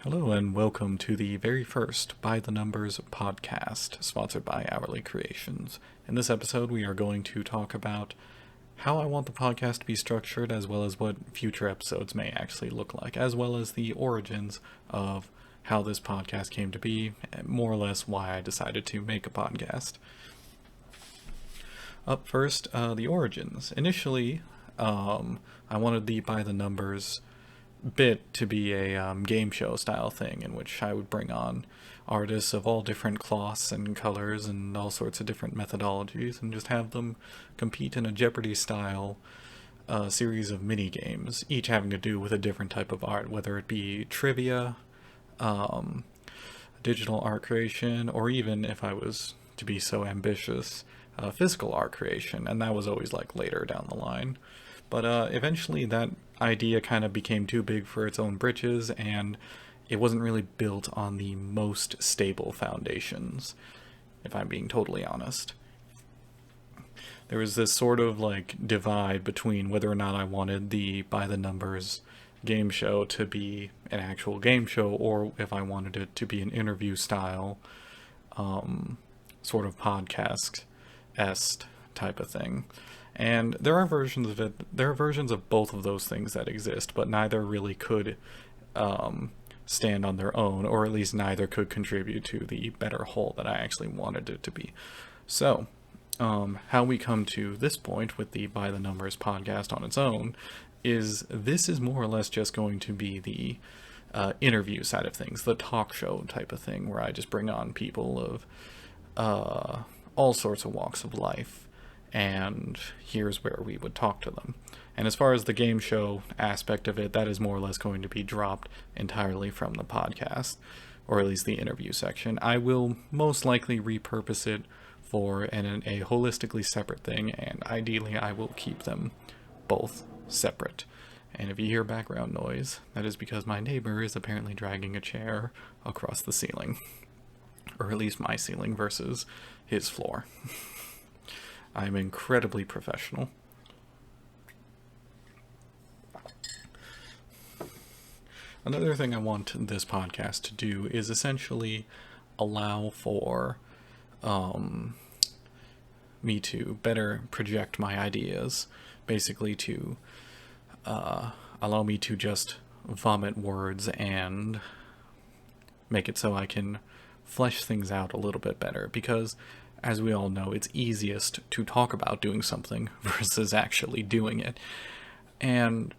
Hello and welcome to the very first By the Numbers podcast, sponsored by Hourly Creations. In this episode, we are going to talk about how I want the podcast to be structured, as well as what future episodes may actually look like, as well as the origins of how this podcast came to be, and more or less why I decided to make a podcast. Up first, the origins. Initially, I wanted the By the Numbers bit to be a game show style thing in which I would bring on artists of all different cloths and colors and all sorts of different methodologies and just have them compete in a Jeopardy style series of mini games, each having to do with a different type of art, whether it be trivia, digital art creation, or even, if I was to be so ambitious, physical art creation. And that was always like later down the line. But eventually that idea kind of became too big for its own britches, and it wasn't really built on the most stable foundations, if I'm being totally honest. There was this sort of like divide between whether or not I wanted the By the Numbers game show to be an actual game show, or if I wanted it to be an interview style sort of podcast-esque type of thing. And there are versions of it. There are versions of both of those things that exist, but neither really could stand on their own, or at least neither could contribute to the better whole that I actually wanted it to be. So, how we come to this point with the By the Numbers podcast on its own is this is more or less just going to be the interview side of things, the talk show type of thing, where I just bring on people of all sorts of walks of life. And here's where we would talk to them. And as far as the game show aspect of it, that is more or less going to be dropped entirely from the podcast, or at least the interview section. I will most likely repurpose it for a holistically separate thing, and ideally I will keep them both separate. And if you hear background noise, that is because my neighbor is apparently dragging a chair across the ceiling. Or at least my ceiling versus his floor. I'm incredibly professional. Another thing I want this podcast to do is essentially allow for me to better project my ideas, basically to allow me to just vomit words and make it so I can flesh things out a little bit better, because as we all know, it's easiest to talk about doing something versus actually doing it. And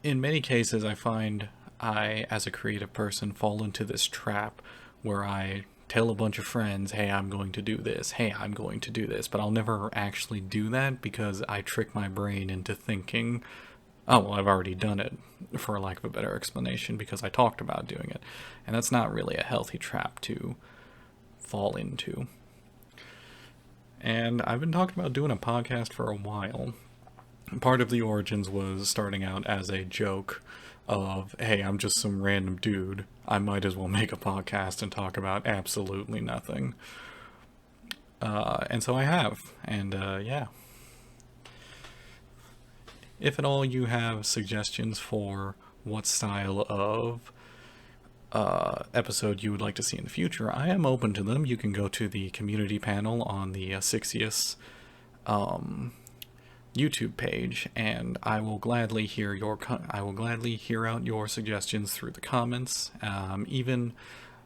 in many cases, I find I, as a creative person, fall into this trap where I tell a bunch of friends, hey, I'm going to do this, hey, I'm going to do this, but I'll never actually do that because I trick my brain into thinking, oh, well, I've already done it, for lack of a better explanation, because I talked about doing it. And that's not really a healthy trap to fall into. And I've been talking about doing a podcast for a while. Part of the origins was starting out as a joke of, hey, I'm just some random dude. I might as well make a podcast and talk about absolutely nothing. And so I have. And yeah. If at all you have suggestions for what style of episode you would like to see in the future, I am open to them. You can go to the community panel on the Assixious YouTube page, and I will gladly hear out your suggestions through the comments, even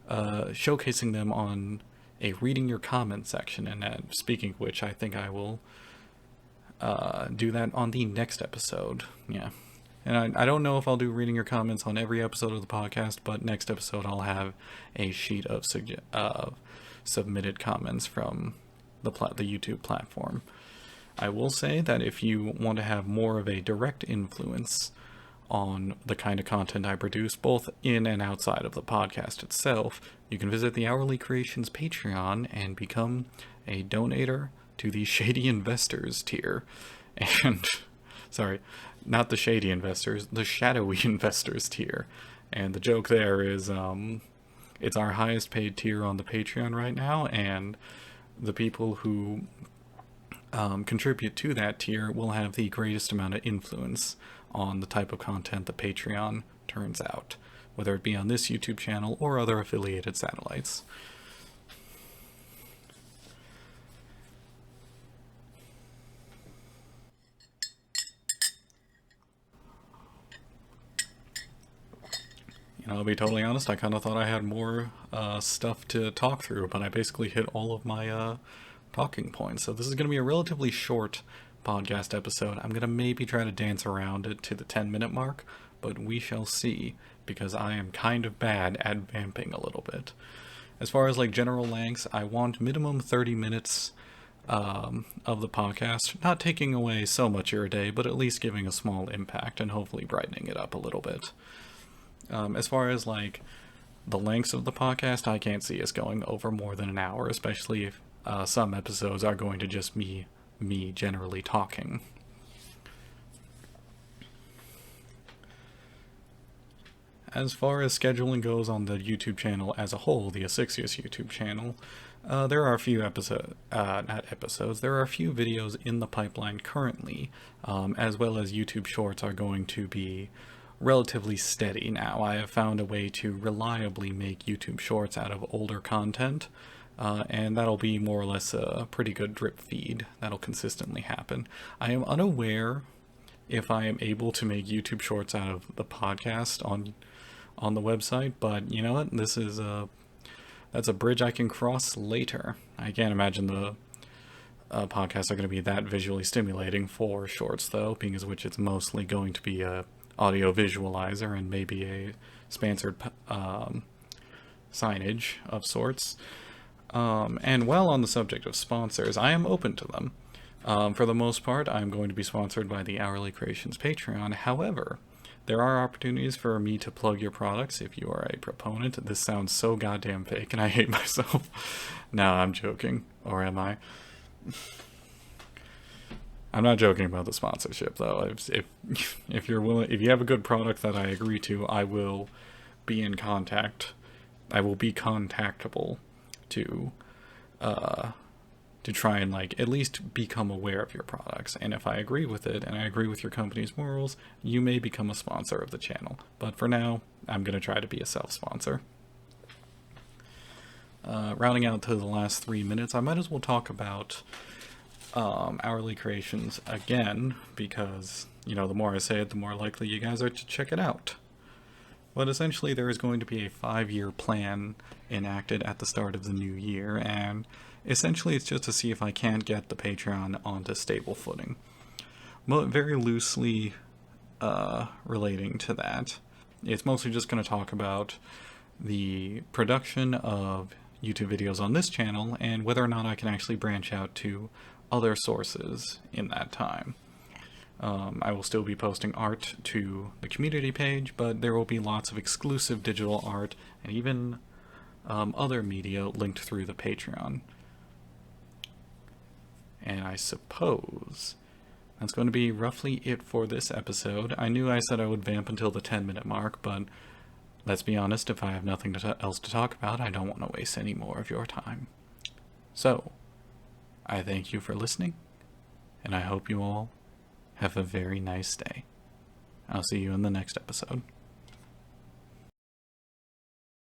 showcasing them on a reading your comments section. And speaking of which, I think I will do that on the next episode. Yeah. And I don't know if I'll do reading your comments on every episode of the podcast, but next episode I'll have a sheet of submitted comments from the YouTube platform. I will say that if you want to have more of a direct influence on the kind of content I produce, both in and outside of the podcast itself, you can visit the Hourly Creations Patreon and become a donator to the Shady Investors tier. And, sorry, not the shady investors, the shadowy investors tier. And the joke there is, it's our highest paid tier on the Patreon right now, and the people who contribute to that tier will have the greatest amount of influence on the type of content the Patreon turns out, whether it be on this YouTube channel or other affiliated satellites. I'll be totally honest, I kind of thought I had more stuff to talk through, but I basically hit all of my talking points. So this is going to be a relatively short podcast episode. I'm going to maybe try to dance around it to the 10-minute mark, but we shall see, because I am kind of bad at vamping a little bit. As far as like general lengths, I want minimum 30 minutes of the podcast, not taking away so much of your day, but at least giving a small impact and hopefully brightening it up a little bit. As far as like the lengths of the podcast, I can't see us going over more than an hour, especially if some episodes are going to just be me generally talking. As far as scheduling goes on the YouTube channel as a whole, the Assixious YouTube channel, there are a few there are a few videos in the pipeline currently, as well as YouTube Shorts are going to be relatively steady now. I have found a way to reliably make YouTube Shorts out of older content, and that'll be more or less a pretty good drip feed that'll consistently happen. I am unaware if I am able to make YouTube Shorts out of the podcast on the website, but you know what? That's a bridge I can cross later. I can't imagine the podcasts are going to be that visually stimulating for Shorts, though, being as which it's mostly going to be a audio visualizer and maybe a sponsored signage of sorts. And while on the subject of sponsors, I am open to them. For the most part, I'm going to be sponsored by the Hourly Creations Patreon. However, there are opportunities for me to plug your products if you are a proponent. This sounds so goddamn fake and I hate myself. No, I'm joking. Or am I? I'm not joking about the sponsorship, though. If you're willing, if you have a good product that I agree to, I will be in contact. I will be contactable to try and like at least become aware of your products. And if I agree with it and I agree with your company's morals, you may become a sponsor of the channel. But for now, I'm gonna try to be a self-sponsor. Rounding out to the last 3 minutes, I might as well talk about Hourly Creations again, because, you know, the more I say it, the more likely you guys are to check it out. But essentially there is going to be a 5-year plan enacted at the start of the new year, and essentially it's just to see if I can't get the Patreon onto stable footing. Very loosely relating to that, it's mostly just going to talk about the production of YouTube videos on this channel and whether or not I can actually branch out to other sources in that time. I will still be posting art to the community page, but there will be lots of exclusive digital art and even other media linked through the Patreon. And I suppose that's going to be roughly it for this episode. I knew I said I would vamp until the 10-minute mark, but let's be honest, if I have nothing else to talk about, I don't want to waste any more of your time. So, I thank you for listening, and I hope you all have a very nice day. I'll see you in the next episode.